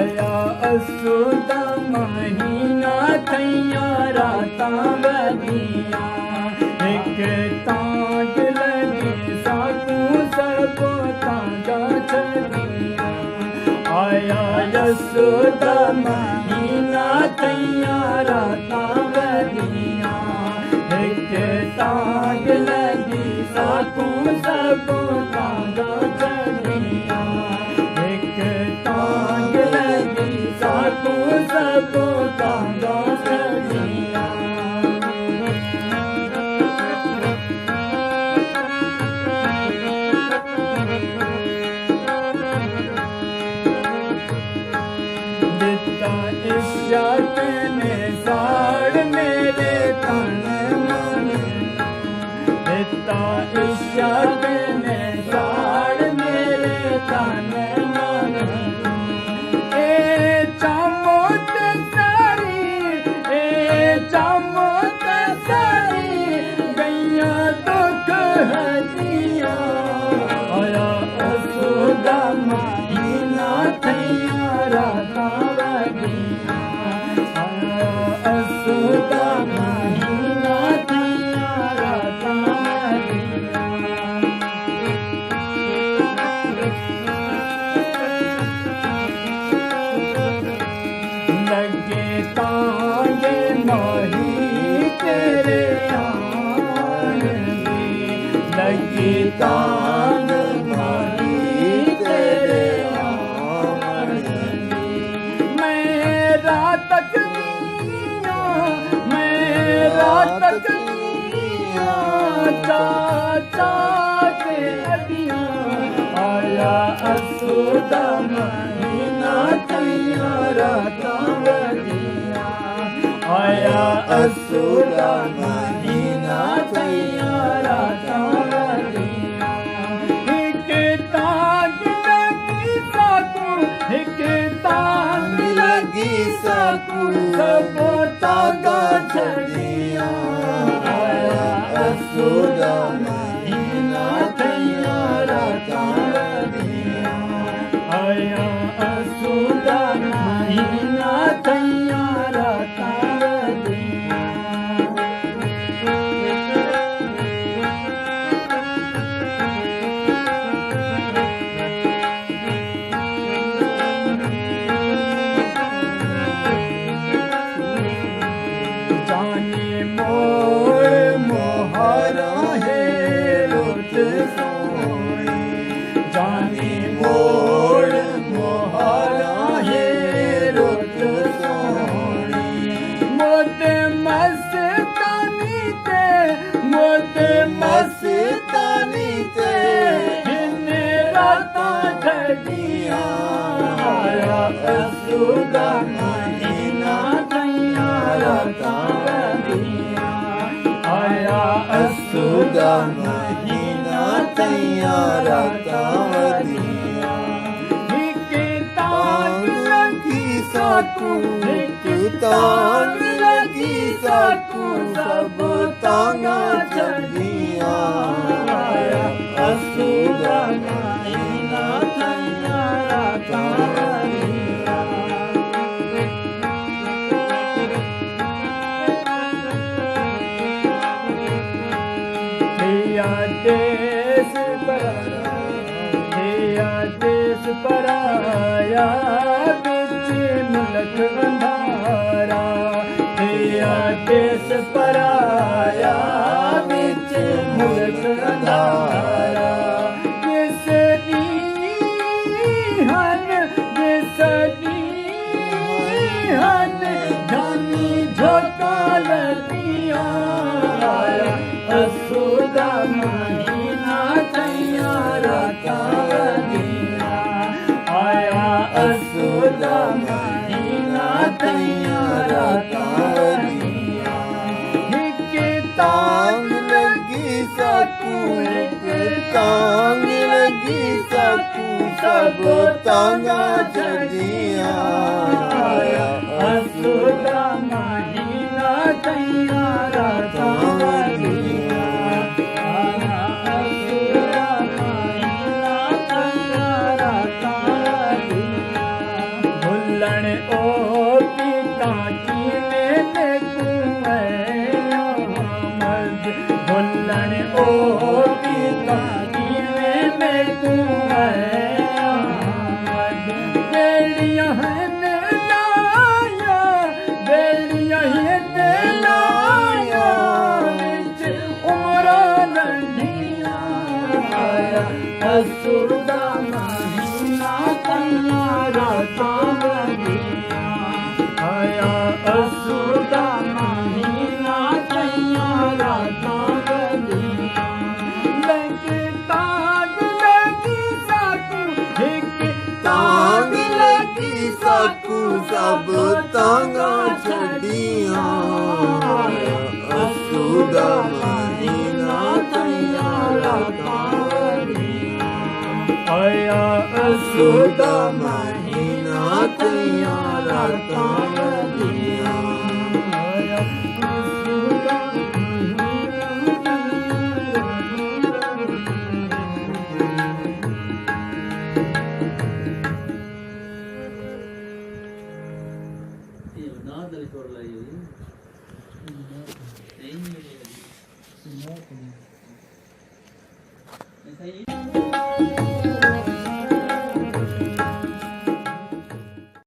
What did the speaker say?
आया असुद महीना थैया रातां वधिया एक तांग लगी साकू सबो तांगा छड़िया आया असुद महीना थैया रातां वधिया एक तांग लगी साकू सबो तांगा छड़िया एक तांग लगी साकू सबो तांगा छड़िया दिता इश्क ने साड़ मेरे तन मन दिता इश्क ने साड़ मेरे तन मन ए चमोत सारी गैया दुख हदिया आया असुद महीना थैया रातां वधिया आया असुद महीना थैया रातां वधिया लगे तांगे माही तेरे आन दी लगी तांग माही तेरे आन दी मेरा तकनिया चाचा के अदिया आया असुद महीना थैया रातां वधिया आया असुद महीना थैया रातां वधिया एक तांग लगी साकू एक तांग लगी साकू सबो तांगा छड़िया आया असुद महीना थैया रातां वधिया आया असुद महीना थैया रातां वधिया जाने मोड़ मोहरा है रुत सोई जाने मोड़ मोहरा है रुत सोई मोते मस्तानी ते इन रातां घड़िया आया असुद महीना थैया रातां वधिया आया असुद महीना थैया रातां वधिया एक तांग लगी साकू एक तांग लगी साकू सब तांगा छड़िया आया असुद महीना थैया रातां वधिया देश पराया बिच मुल्क अंधारा देश पराया बिच मुल्क अंधारा जिसदी हन जानी झोंका लगिया आया असुद महीना थैया रातां वधिया आया असुद महीना थैया रातां वधिया एक तांग लगी साकू एक तांग लगी साकू सब तांगा छड़िया आया असुद महीना थैया रातां वधिया आया असुद महीना थैया रातां वधिया ਡਾਕੂ ਸਭ ਤਾਂਗਾ ਛੱਡੀਆਂ ਅਸੂ ਦਾ ਮਹੀਨਾ ਤਈਆਂ ਰਾਤਾਂ ਆਇਆ ਅਸੂ ਦਾ ਮਹੀਨਾ ਤਈਆਂ ਰਾਤਾਂ ਵਧੀਆਂ ਆਇਆ ਅਸੂ ਦਾ ਨਾ ਦਿਲ ਕੋਲ ਲਈ ਹੋਈ ਨਹੀਂ ਮਿਲੇਗੀ ਸਹੀ